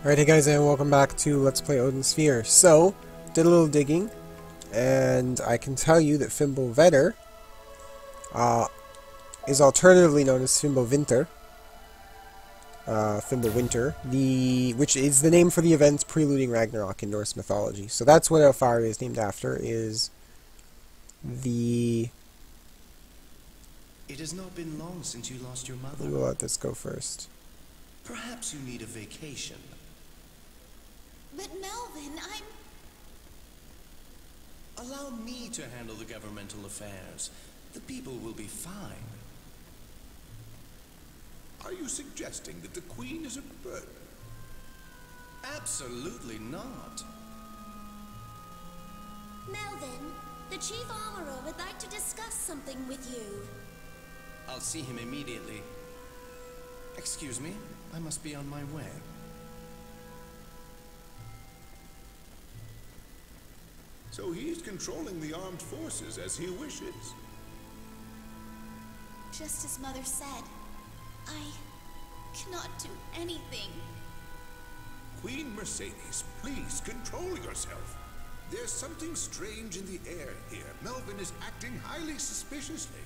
Alright, hey guys, and welcome back to Let's Play Odin Sphere. So, did a little digging, and I can tell you that Fimbulvetr is alternatively known as Fimbulvinter, Fimbulwinter, which is the name for the events preluding Ragnarok in Norse mythology. So that's what Elfaria is named after, is the... It has not been long since you lost your mother. We'll let this go first. Perhaps you need a vacation. But Melvin, Allow me to handle the governmental affairs. The people will be fine. Are you suggesting that the Queen is a burden? Absolutely not. Melvin, the Chief Armorer would like to discuss something with you. I'll see him immediately. Excuse me, I must be on my way. So he's controlling the armed forces as he wishes. Just as Mother said, I cannot do anything. Queen Mercedes, please control yourself. There's something strange in the air here. Melvin is acting highly suspiciously.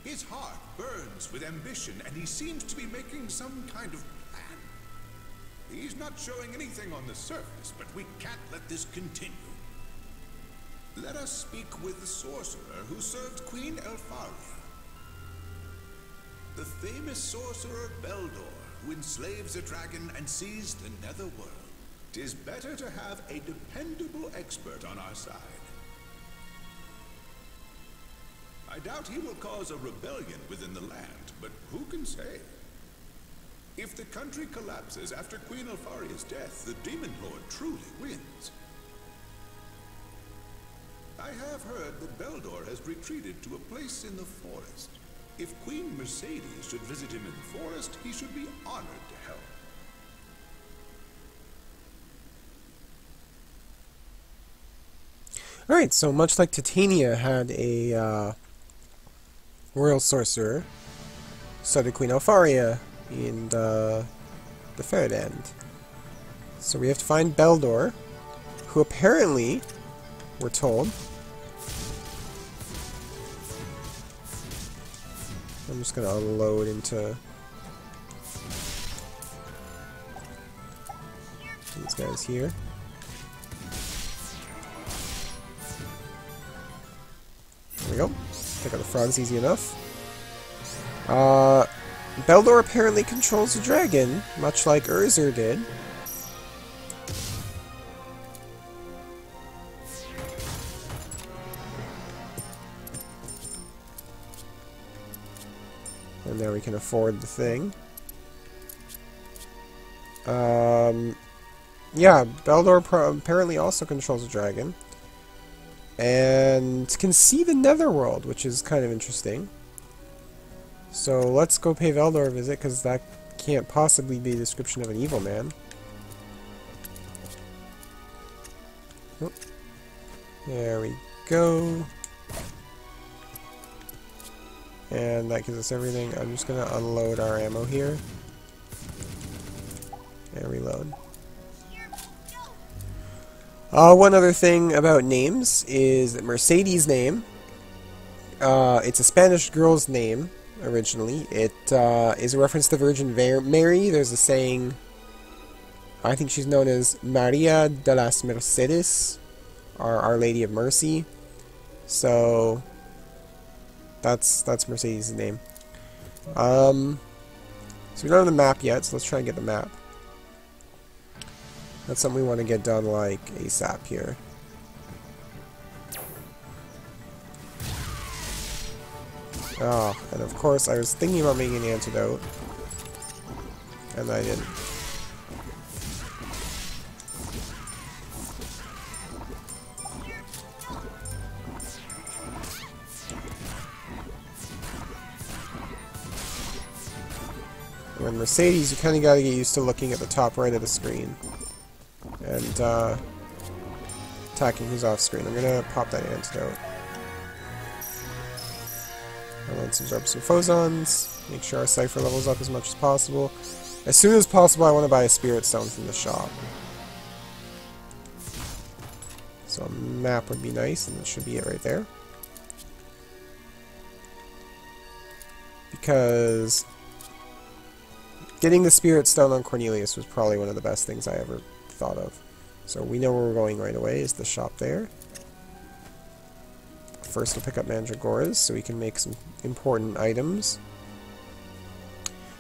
His heart burns with ambition, and he seems to be making some kind of plan. He's not showing anything on the surface, but we can't let this continue. Let us speak with the sorcerer who served Queen Elfaria. The famous sorcerer Beldor, who enslaves a dragon and sees the netherworld. 'Tis better to have a dependable expert on our side. I doubt he will cause a rebellion within the land, but who can say? If the country collapses after Queen Elfaria's death, the Demon Lord truly wins. I have heard that Beldor has retreated to a place in the forest. If Queen Mercedes should visit him in the forest, he should be honored to help. Alright, so much like Titania had a royal sorcerer, so did Queen Elfaria in the Fairyland. So we have to find Beldor, who apparently, we're told... I'm just gonna unload into these guys here. There we go. Take out the frogs easy enough. Beldor apparently controls a dragon, much like Urzer did. And now we can afford the thing. Yeah, Beldor apparently also controls a dragon. And can see the netherworld, which is kind of interesting. So let's go pay Beldor a visit, because that can't possibly be a description of an evil man. Oh. There we go. And that gives us everything. I'm just going to unload our ammo here. And reload. One other thing about names is that Mercedes' name, it's a Spanish girl's name, originally. It is a reference to the Virgin Mary. There's a saying, I think she's known as Maria de las Mercedes, or Our Lady of Mercy. So... That's Mercedes' name. So we don't have the map yet, so let's try and get the map. That's something we want to get done like ASAP here. Oh, and of course I was thinking about making an antidote. And I didn't. With Mercedes, you kind of got to get used to looking at the top right of the screen and attacking who's off screen. I'm going to pop that antidote. And let's absorb some phosons, make sure our cipher level's up as much as possible. As soon as possible, I want to buy a spirit stone from the shop. So a map would be nice, and that should be it right there. Because getting the spirit stone on Cornelius was probably one of the best things I ever thought of. So we know where we're going right away, is the shop there. First we'll pick up Mandragoras so we can make some important items.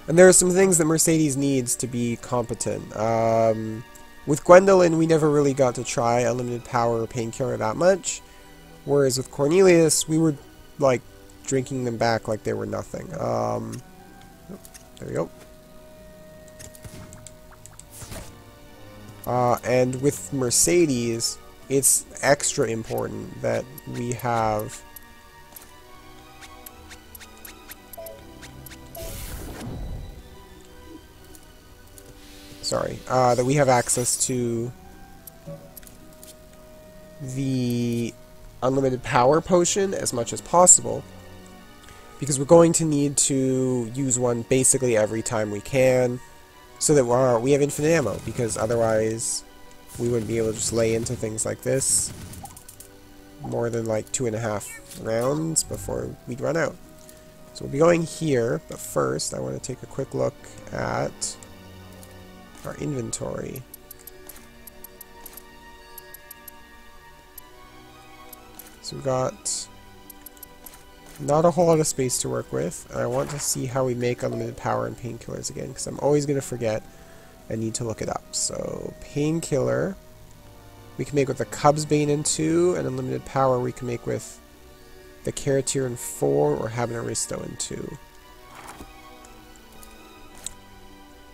And there are some things that Mercedes needs to be competent. With Gwendolyn, we never really got to try Unlimited Power or Painkiller that much. Whereas with Cornelius, we were like drinking them back like they were nothing. There we go. And with Mercedes, it's extra important that we have that we have access to the unlimited power potion as much as possible, because we're going to need to use one basically every time we can, so that we have infinite ammo, because otherwise we wouldn't be able to just lay into things like this more than like 2.5 rounds before we'd run out. So we'll be going here, but first I want to take a quick look at our inventory. So we've got not a whole lot of space to work with, and I want to see how we make unlimited power and painkillers again, because I'm always going to forget and need to look it up. So painkiller we can make with the Cub's Bane in 2, and unlimited power we can make with the Karatir in 4 or Habanaristo in 2.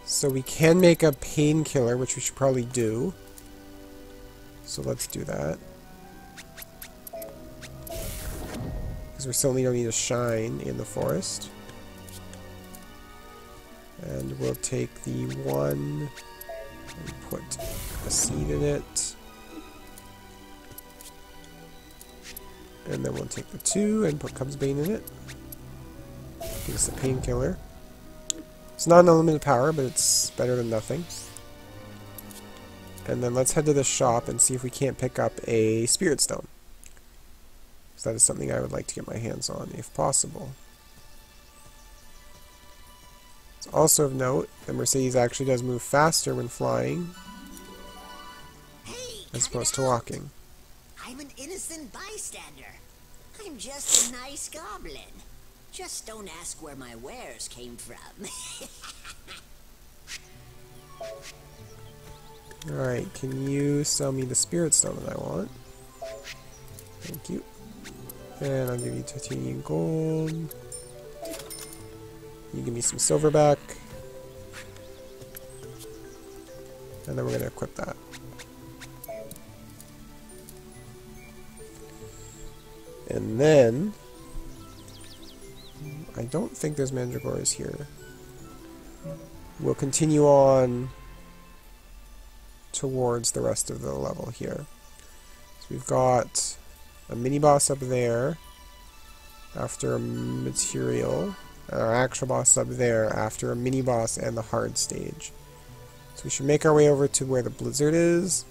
So we can make a painkiller, which we should probably do. So let's do that. Because we certainly don't need a shine in the forest. And we'll take the 1 and put a seed in it. And then we'll take the 2 and put Cub's Bane in it. Give us a painkiller. It's not an unlimited power, but it's better than nothing. And then let's head to the shop and see if we can't pick up a spirit stone. So that is something I would like to get my hands on, if possible. It's also of note that Mercedes actually does move faster when flying, as opposed to walking. I'm an innocent bystander. I'm just a nice goblin. Just don't ask where my wares came from. Alright, can you sell me the spirit stone that I want? Thank you. And I'll give you titanium gold. You give me some silver back. And then we're going to equip that. And then I don't think there's Mandragoras here. We'll continue on towards the rest of the level here. So we've got a mini-boss up there after a material, our actual boss up there after a mini-boss and the hard stage. So we should make our way over to where the blizzard is,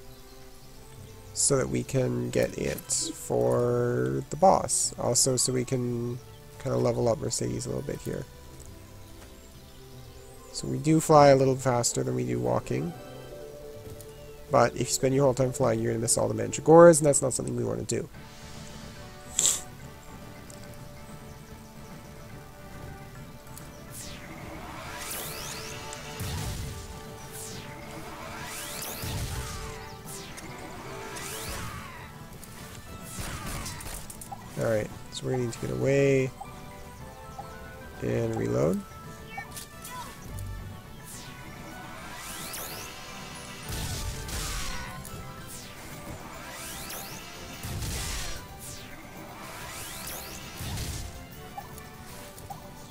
so that we can get it for the boss. Also, so we can kind of level up Mercedes a little bit here. So we do fly a little faster than we do walking. But if you spend your whole time flying, you're going to miss all the Mandragoras, and that's not something we want to do. Alright, so we're going to need to get away and reload.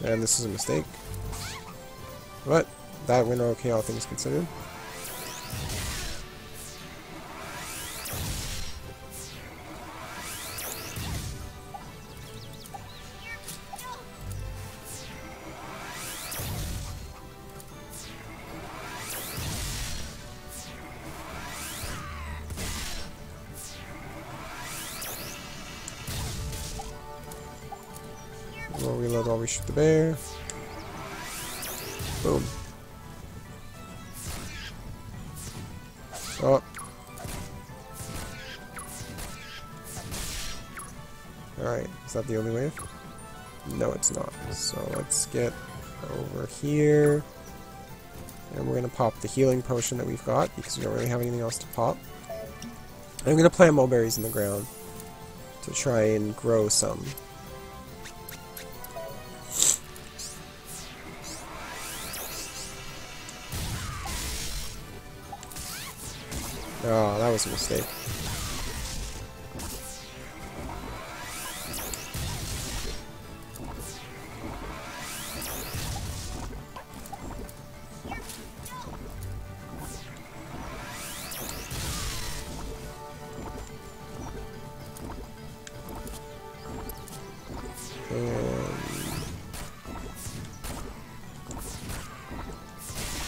And this is a mistake. But that went okay, all things considered. We'll reload while we shoot the bear. Boom. Oh. Alright, is that the only wave? No, it's not. So let's get over here. And we're going to pop the healing potion that we've got, because we don't really have anything else to pop. I'm going to plant mulberries in the ground to try and grow some. Oh, that was a mistake.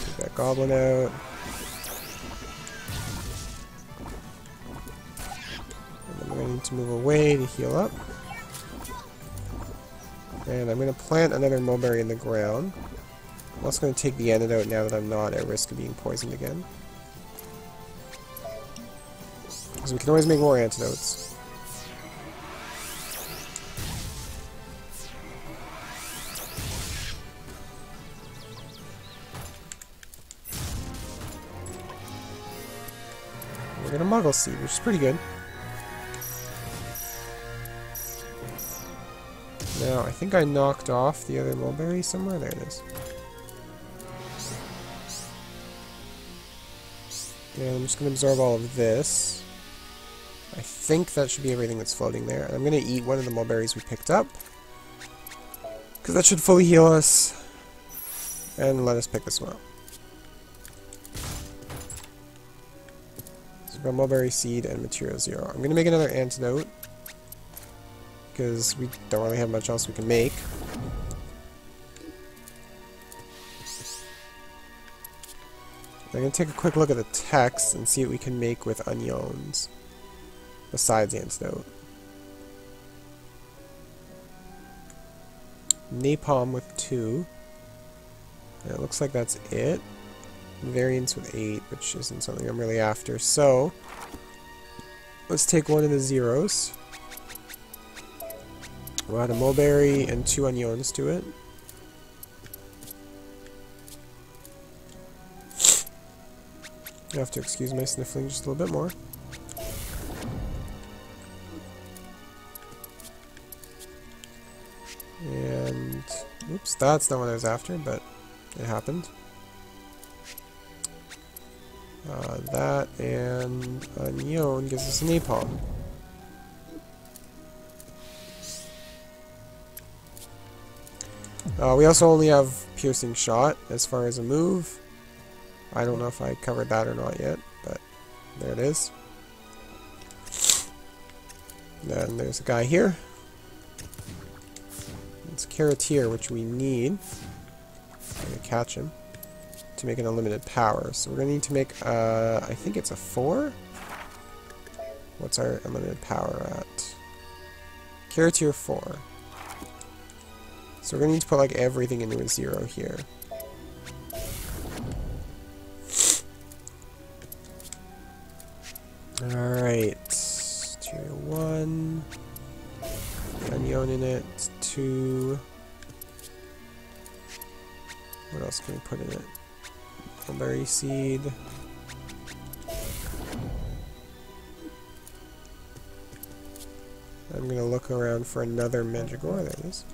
Take that goblin out. To move away to heal up. And I'm going to plant another mulberry in the ground. I'm also going to take the antidote now that I'm not at risk of being poisoned again. Because we can always make more antidotes. We're going to Muggle Seed, which is pretty good. Now, I think I knocked off the other mulberry somewhere. There it is. And I'm just going to absorb all of this. I think that should be everything that's floating there. And I'm going to eat one of the mulberries we picked up, because that should fully heal us. And let us pick this one up. So we've got mulberry seed and material 0. I'm going to make another antidote, because we don't really have much else we can make. I'm going to take a quick look at the text and see what we can make with onions besides antidote. Napalm with 2. And it looks like that's it. Variants with 8, which isn't something I'm really after. So, let's take one of the zeros. We'll add a mulberry and 2 onions to it. You have to excuse my sniffling just a little bit more. And, oops, that's not what I was after, but it happened. That and onion gives us a napalm. We also only have piercing shot as far as a move. I don't know if I covered that or not yet, but there it is. Then there's a guy here. It's Carrotier, which we need. I'm going to catch him to make an unlimited power. So we're going to need to make, I think it's a 4? What's our unlimited power at? Carrotier 4. So we're going to need to put like everything into a 0 here. Alright. Tier 1. The onion in it. 2. What else can we put in it? Mulberry seed. I'm going to look around for another Mandragora. There it is.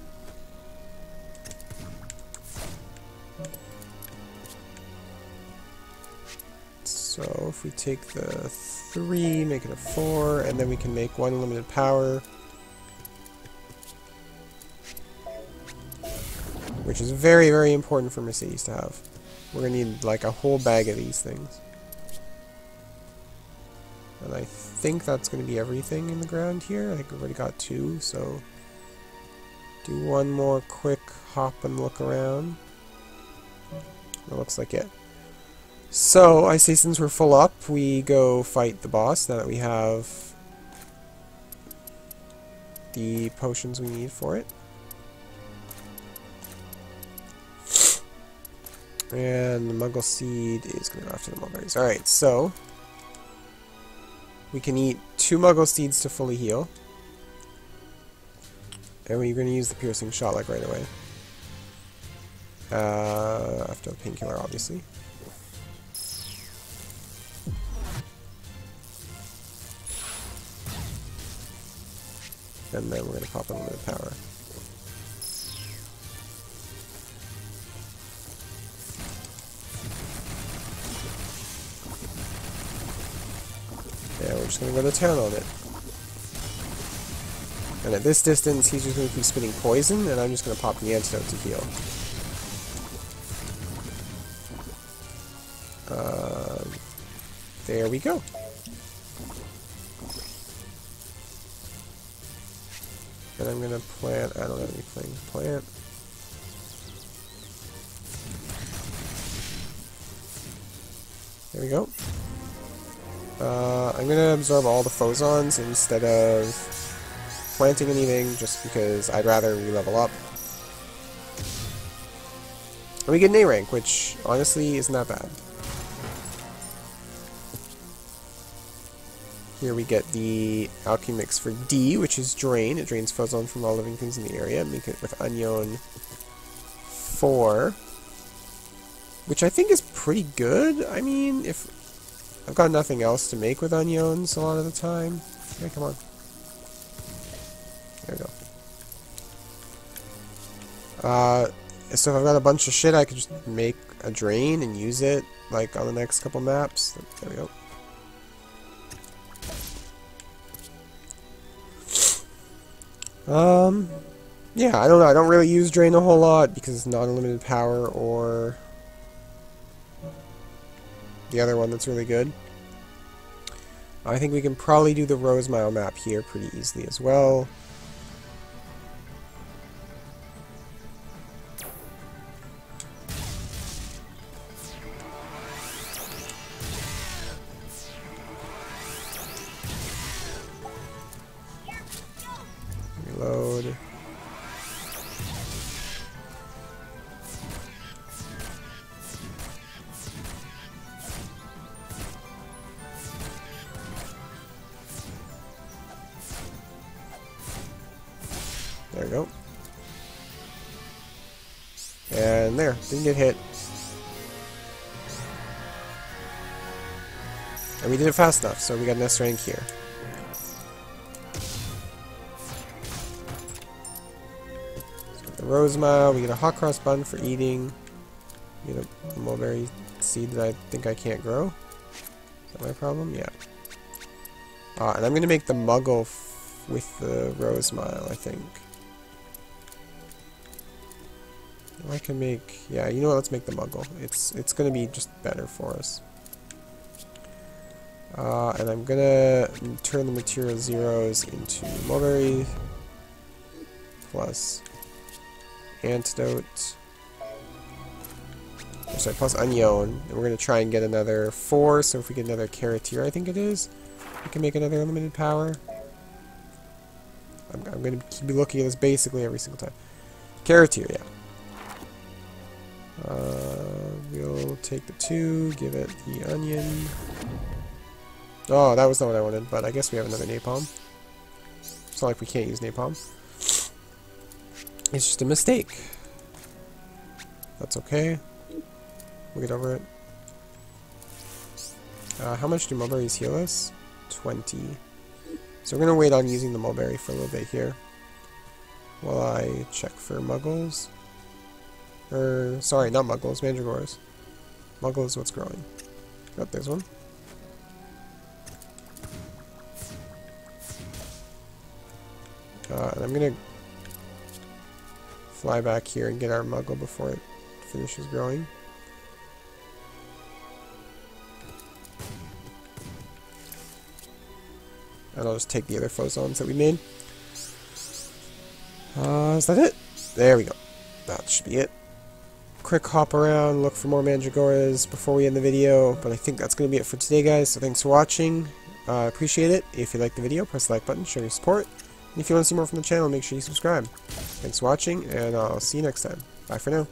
So if we take the 3, make it a 4, and then we can make 1 limited power, which is very, very important for Mercedes to have. We're going to need like a whole bag of these things. And I think that's going to be everything in the ground here. I think we've already got 2, so do one more quick hop and look around. That looks like it. So, I say since we're full up, we go fight the boss now that we have the potions we need for it. And the Muggle Seed is going to go after the Mulberries. Alright, so we can eat 2 Muggle Seeds to fully heal. And we're going to use the Piercing Shot like right away. After the Painkiller, obviously. And then we're going to pop a little bit of power. Yeah, we're just going to go to town on it. And at this distance, he's just going to keep spitting poison, and I'm just going to pop the antidote to heal. There we go. And I'm going to plant... I don't have anything. Plant. There we go. I'm going to absorb all the phosons instead of planting anything, just because I'd rather we level up. And we get an A rank, which honestly isn't that bad. Here we get the alchemy mix for D, which is Drain. It drains Phozon from all living things in the area. Make it with Onion 4, which I think is pretty good. I mean, if I've got nothing else to make with Onions a lot of the time. Okay, come on. There we go. So if I've got a bunch of shit, I could just make a Drain and use it, like, on the next couple maps. There we go. Yeah, I don't know. I don't really use Drain a whole lot because it's not unlimited power or the other one that's really good. I think we can probably do the Rosemile map here pretty easily as well. Reload. There we go. And there, didn't get hit. And we did it fast enough, so we got an S rank here. The Rosemile, we get a Hot Cross Bun for eating. We get a mulberry seed that I think I can't grow. Is that my problem? Yeah. And I'm going to make the Muggle with the Rosemile, I think. I can make... Yeah, you know what? Let's make the Muggle. It's going to be just better for us. And I'm going to turn the material zeros into mulberry plus antidote. Sorry, plus onion. And we're going to try and get another 4, so if we get another Carroteer, I think it is, we can make another unlimited power. I'm going to be looking at this basically every single time. Carroteer, yeah. We'll take the 2, give it the onion. Oh, that was not what I wanted, but I guess we have another napalm. It's not like we can't use napalm. It's just a mistake. That's okay. We'll get over it. How much do mulberries heal us? 20. So we're going to wait on using the mulberry for a little bit here, while I check for muggles. Sorry, not muggles, mandragores. Muggle is what's growing. Oh, there's one. And I'm going to fly back here and get our muggle before it finishes growing. And I'll just take the other phosons that we made. Is that it? There we go. That should be it. Quick hop around, look for more mandragoras before we end the video, but I think that's going to be it for today, guys. So thanks for watching. Appreciate it. If you liked the video, press the like button, show your support. And if you want to see more from the channel, make sure you subscribe. Thanks for watching, and I'll see you next time. Bye for now.